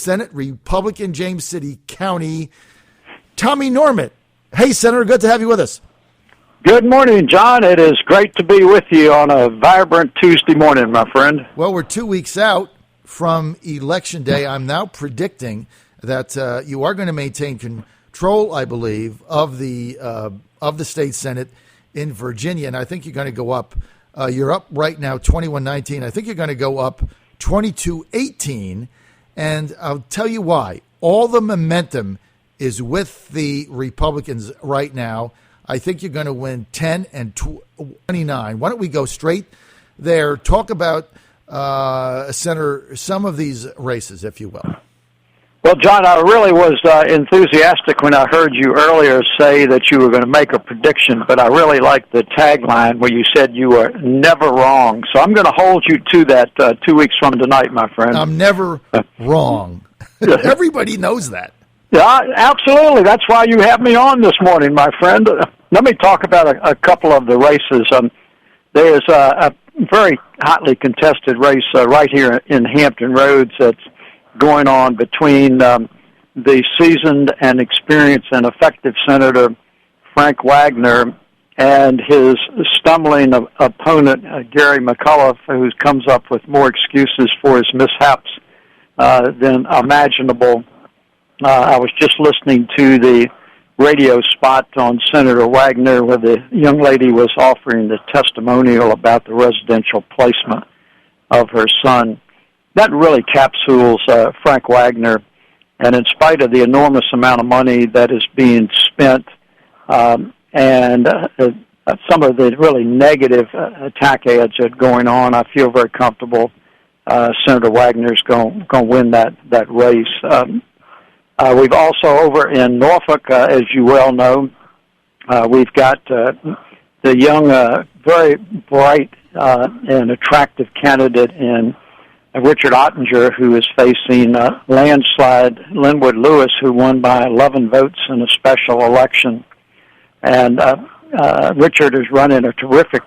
Senate, Republican, James City County, Tommy Norment. Hey, Senator, good to have you with us. Good morning, John. It is great to be with you on a vibrant Tuesday morning, my friend. Well, we're 2 weeks out from Election Day. I'm now predicting that you are going to maintain control, I believe, of the state Senate in Virginia, and I think you're going to go up. You're up right now 21-19. I think you're going to go up 22-18, and I'll tell you why. All the momentum is with the Republicans right now. I think you're going to win 10 and 29. Why don't we go straight there? Talk about, Senator, some of these races, if you will. Well, John, I really was enthusiastic when I heard you earlier say that you were going to make a prediction, but I really liked the tagline where you said you were never wrong. So I'm going to hold you to that 2 weeks from tonight, my friend. I'm never wrong. Everybody knows that. Yeah, absolutely. That's why you have me on this morning, my friend. Let me talk about a couple of the races. There's a very hotly contested race right here in Hampton Roads that's going on between the seasoned and experienced and effective Senator Frank Wagner and his stumbling opponent, Gary McCullough, who comes up with more excuses for his mishaps than imaginable. I was just listening to the radio spot on Senator Wagner where the young lady was offering the testimonial about the residential placement of her son. That really capsules Frank Wagner, and in spite of the enormous amount of money that is being spent and some of the really negative attack ads that are going on, I feel very comfortable Senator Wagner's going to win that race. We've also over in Norfolk, as you well know, we've got the young, very bright and attractive candidate in Richard Ottinger, who is facing landslide Linwood Lewis, who won by 11 votes in a special election. And Richard is running a terrific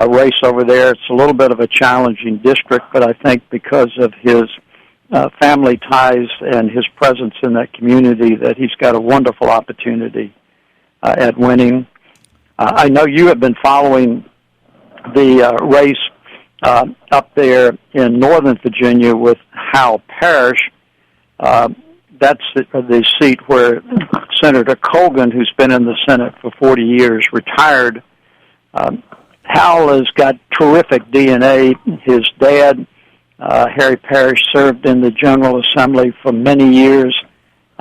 race over there. It's a little bit of a challenging district, but I think because of his family ties and his presence in that community that he's got a wonderful opportunity at winning. I know you have been following the race up there in Northern Virginia with Hal Parrish. That's the seat where Senator Colgan, who's been in the Senate for 40 years, retired. Hal has got terrific DNA. His dad, Harry Parrish, served in the General Assembly for many years,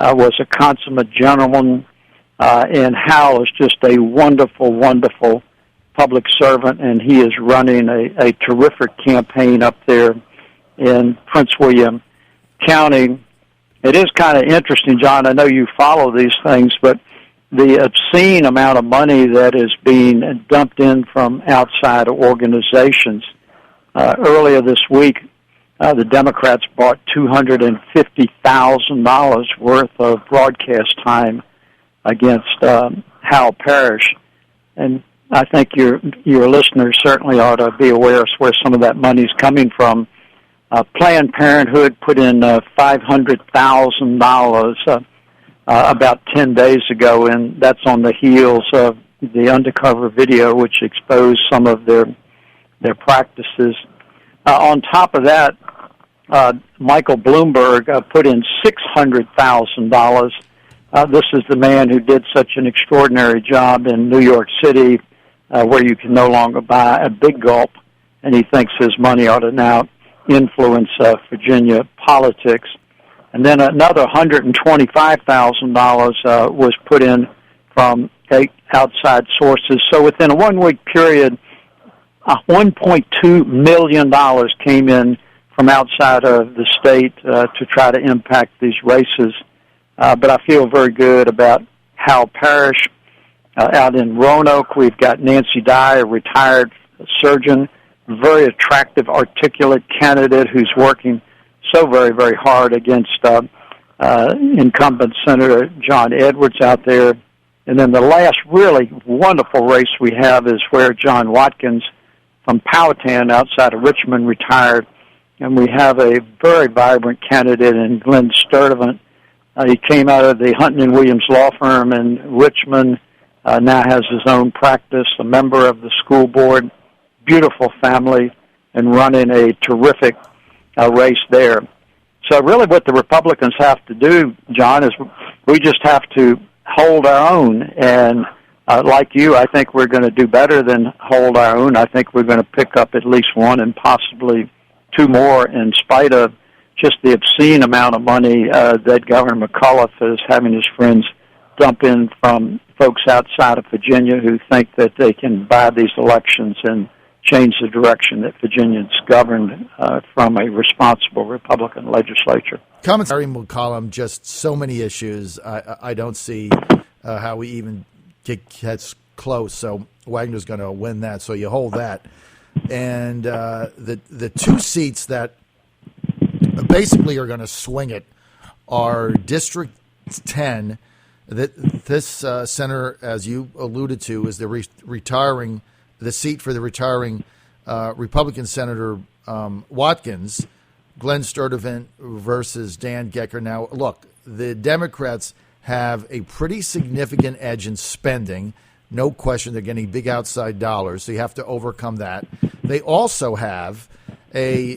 was a consummate gentleman, and Hal is just a wonderful, wonderful public servant, and he is running a terrific campaign up there in Prince William County. It is kind of interesting, John, I know you follow these things, but the obscene amount of money that is being dumped in from outside organizations. Earlier this week, the Democrats bought $250,000 worth of broadcast time against Hal Parrish. And I think your listeners certainly ought to be aware of where some of that money is coming from. Planned Parenthood put in $500,000 about 10 days ago, and that's on the heels of the undercover video which exposed some of their practices. On top of that, Michael Bloomberg put in $600,000. This is the man who did such an extraordinary job in New York City where you can no longer buy a big gulp, and he thinks his money ought to now influence Virginia politics. And then another $125,000 was put in from outside sources. So within a 1 week period, $1.2 million came in from outside of the state to try to impact these races. But I feel very good about Hal Parrish. Out in Roanoke, we've got Nancy Dye, a retired surgeon, very attractive, articulate candidate who's working so very, very hard against incumbent Senator John Edwards out there. And then the last really wonderful race we have is where John Watkins from Powhatan outside of Richmond retired. and we have a very vibrant candidate in Glenn Sturdivant. He came out of the Hunton and Williams law firm in Richmond, now has his own practice, a member of the school board, beautiful family, and running a terrific race there. So really what the Republicans have to do, John, is we just have to hold our own. And like you, I think we're going to do better than hold our own. I think we're going to pick up at least one and possibly two more, in spite of just the obscene amount of money that Governor McAuliffe is having his friends dump in from folks outside of Virginia who think that they can buy these elections and change the direction that Virginians governed from a responsible Republican legislature. Commentary McCollum, just so many issues. I don't see how we even gets close. So Wagner's going to win that. So you hold that. And the two seats that basically are going to swing it are District 10. This senator, as you alluded to, is the the seat for the retiring Republican Senator Watkins, Glenn Sturdivant versus Dan Gecker. Now, look, the Democrats have a pretty significant edge in spending. No question they're getting big outside dollars, so you have to overcome that. They also have a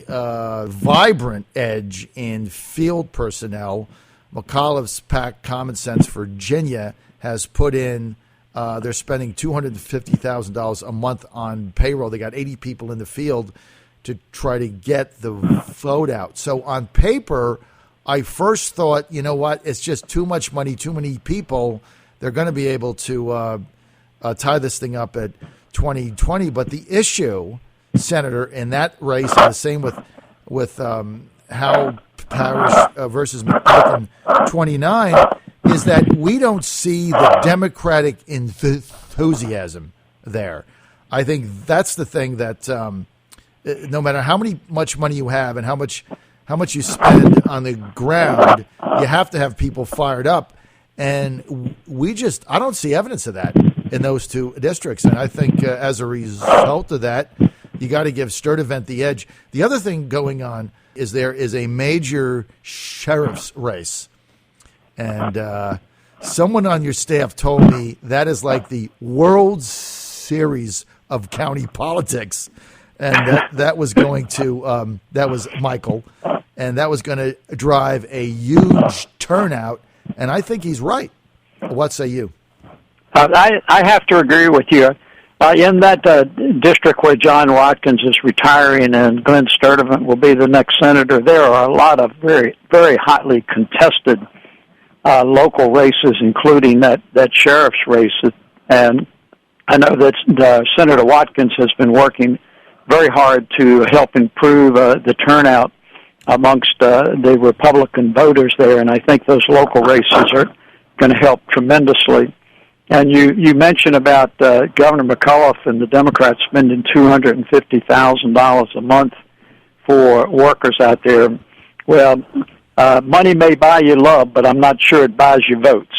vibrant edge in field personnel. McAuliffe's PAC Common Sense Virginia has put in, they're spending $250,000 a month on payroll. They got 80 people in the field to try to get the vote out. So on paper, I first thought, you know what, it's just too much money, too many people. They're going to be able to tie this thing up at 2020. But the issue, Senator, in that race, and the same with Howe Parish versus McCutcheon 29, is that we don't see the Democratic enthusiasm there. I think that's the thing that no matter how much money you have and how much you spend on the ground, you have to have people fired up. And I don't see evidence of that in those two districts. And I think as a result of that, you got to give Sturdivant the edge. The other thing going on is there is a major sheriff's race. And someone on your staff told me that is like the World Series of county politics. And that was going to, that was Michael, and that was going to drive a huge turnout. And I think he's right. What say you? I have to agree with you. In that district where John Watkins is retiring and Glenn Sturdivant will be the next senator, there are a lot of very, very hotly contested local races, including that sheriff's race. And I know that Senator Watkins has been working very hard to help improve the turnout amongst the Republican voters there, and I think those local races are going to help tremendously. And you mentioned about Governor McAuliffe and the Democrats spending $250,000 a month for workers out there. Well, money may buy you love, but I'm not sure it buys you votes.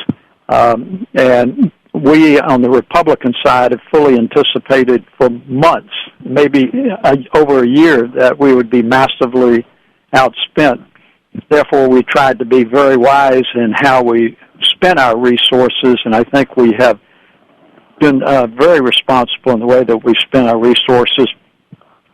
And we on the Republican side have fully anticipated for months, maybe over a year, that we would be massively outspent. Therefore, we tried to be very wise in how we spent our resources, and I think we have been very responsible in the way that we spent our resources.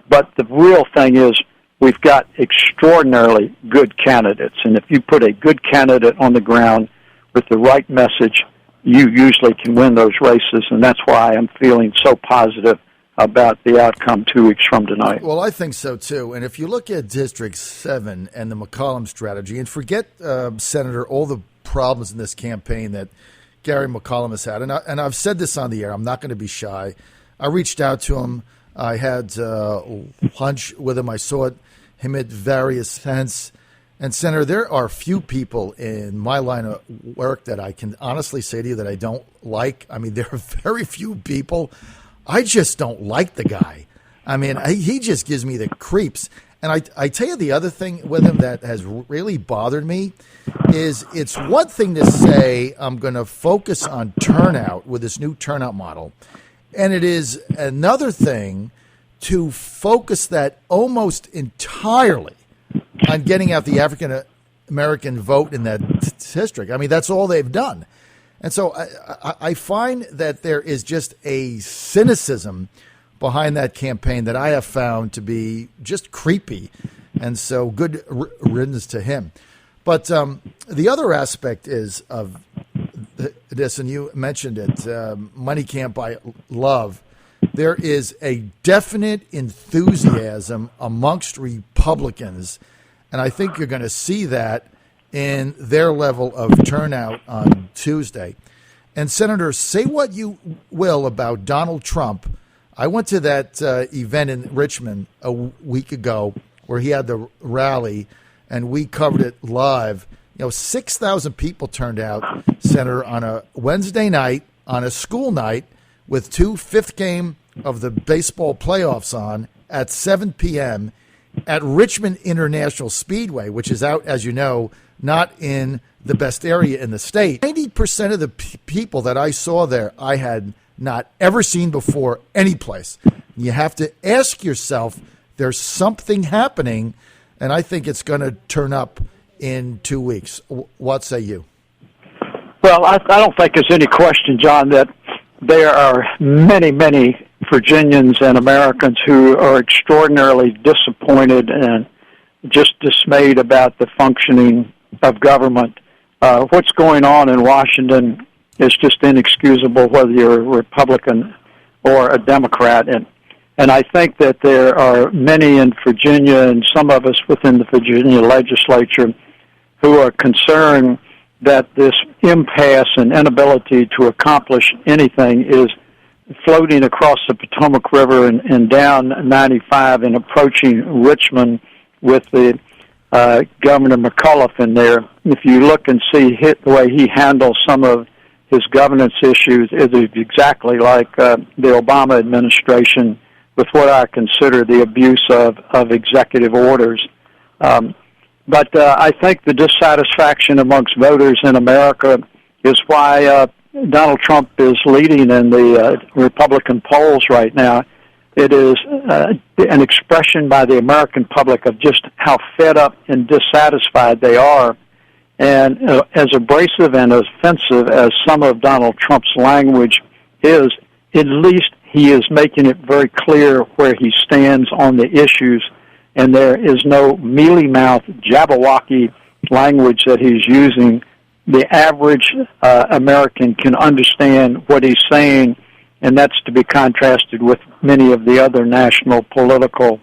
But the real thing is we've got extraordinarily good candidates, and if you put a good candidate on the ground with the right message, you usually can win those races, and that's why I'm feeling so positive about the outcome 2 weeks from tonight. Well, I think so, too. And if you look at District 7 and the McCollum strategy, and forget, Senator, all the problems in this campaign that Gary McCollum has had, and I've said this on the air, I'm not going to be shy. I reached out to him. I had lunch with him. I saw him at various events. And, Senator, there are few people in my line of work that I can honestly say to you that I don't like. I mean, there are very few people. I just don't like the guy. I mean, he just gives me the creeps. And I tell you the other thing with him that has really bothered me is it's one thing to say I'm going to focus on turnout with this new turnout model. And it is another thing to focus that almost entirely on getting out the African American vote in that district. I mean, that's all they've done. And so I find that there is just a cynicism behind that campaign that I have found to be just creepy. And so good riddance to him. But the other aspect is of this, and you mentioned it, money can't buy love. There is a definite enthusiasm amongst Republicans, and I think you're going to see that in their level of turnout on Tuesday. And Senators, say what you will about Donald Trump. I went to that event in Richmond a week ago where he had the rally, and we covered it live. 6,000 people turned out, Senator, on a Wednesday night, on a school night, with 2 fifth game of the baseball playoffs on at 7 p.m. at Richmond International Speedway, which is out, as you know, not in the best area in the state. 90% of the people that I saw there, I had not ever seen before anyplace. You have to ask yourself, there's something happening, and I think it's going to turn up in 2 weeks. What say you? Well, I don't think there's any question, John, that there are many, many Virginians and Americans who are extraordinarily disappointed and just dismayed about the functioning of government. What's going on in Washington is just inexcusable, whether you're a Republican or a Democrat. And I think that there are many in Virginia and some of us within the Virginia legislature who are concerned that this impasse and inability to accomplish anything is floating across the Potomac River and down 95 and approaching Richmond with the Governor McAuliffe in there. If you look and see the way he handles some of his governance issues, it is exactly like the Obama administration with what I consider the abuse of executive orders. But I think the dissatisfaction amongst voters in America is why Donald Trump is leading in the Republican polls right now. It is an expression by the American public of just how fed up and dissatisfied they are. And as abrasive and as offensive as some of Donald Trump's language is, at least he is making it very clear where he stands on the issues, and there is no mealy-mouthed, Jabberwocky language that he's using. The average American can understand what he's saying, and that's to be contrasted with many of the other national political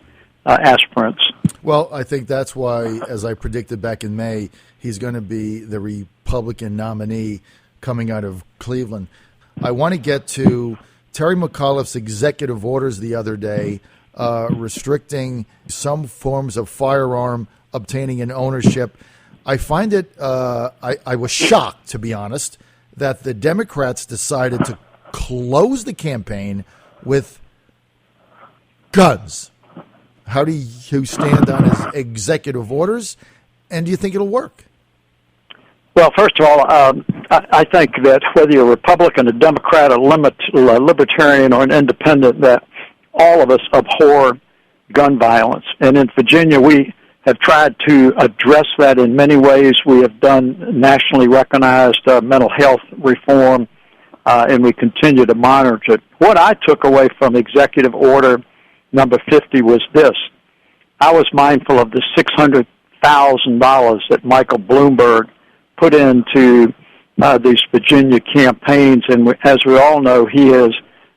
aspirants. Well, I think that's why, as I predicted back in May, he's going to be the Republican nominee coming out of Cleveland. I want to get to Terry McAuliffe's executive orders the other day restricting some forms of firearm obtaining and ownership. I find it, I was shocked, to be honest, that the Democrats decided to close the campaign with guns. How do you stand on his executive orders, and do you think it'll work? Well, first of all, I think that whether you're a Republican, a Democrat, a libertarian, or an independent, that all of us abhor gun violence. And in Virginia, we have tried to address that in many ways. We have done nationally recognized mental health reform, and we continue to monitor it. What I took away from Executive Order number 50 was this. I was mindful of the $600,000 that Michael Bloomberg put into these Virginia campaigns, and as we all know, he has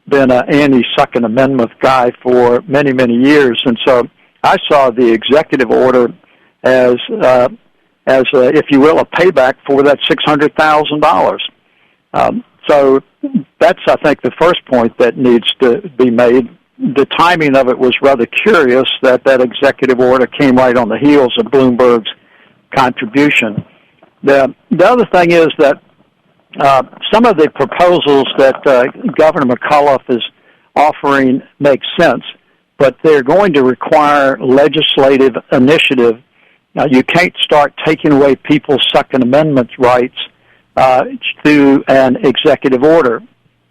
been an anti-Second Amendment guy for many, many years, and so I saw the executive order as if you will, a payback for that $600,000. So that's, I think, the first point that needs to be made. The timing of it was rather curious that executive order came right on the heels of Bloomberg's contribution. The other thing is that some of the proposals that Governor McAuliffe is offering make sense, but they're going to require legislative initiative. Now, you can't start taking away people's Second Amendment rights through an executive order.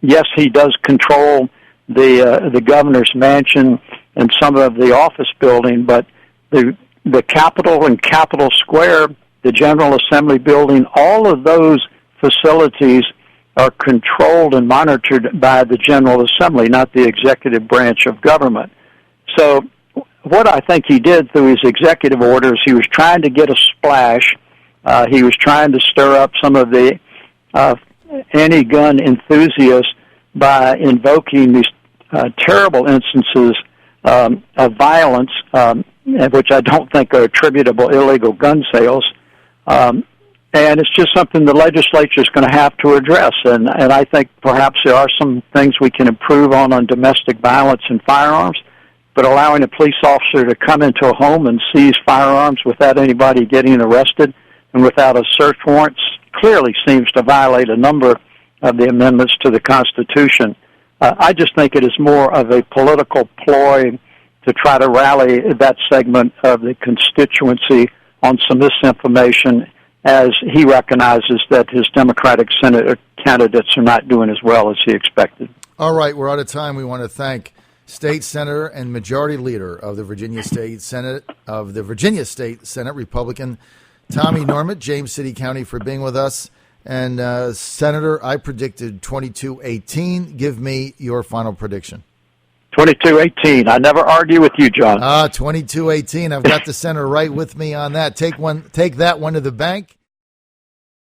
Yes, he does control the governor's mansion and some of the office building, but the the Capitol and Capitol Square, the General Assembly building, all of those facilities are controlled and monitored by the General Assembly, not the executive branch of government. So what I think he did through his executive orders, he was trying to get a splash. He was trying to stir up some of the anti-gun enthusiasts by invoking these terrible instances of violence, which I don't think are attributable illegal gun sales. And it's just something the legislature is going to have to address. And I think perhaps there are some things we can improve on domestic violence and firearms, but allowing a police officer to come into a home and seize firearms without anybody getting arrested and without a search warrant clearly seems to violate a number of the amendments to the Constitution. I just think it is more of a political ploy to try to rally that segment of the constituency on some misinformation, as he recognizes that his Democratic Senate candidates are not doing as well as he expected. All right, we're out of time. We want to thank State Senator and Majority Leader of the Virginia State Senate, Republican Tommy Norment, James City County, for being with us. And Senator, I predicted 22-18. Give me your final prediction. 22-18. I never argue with you, John. 22-18. I've got the senator right with me on that. Take that one to the bank.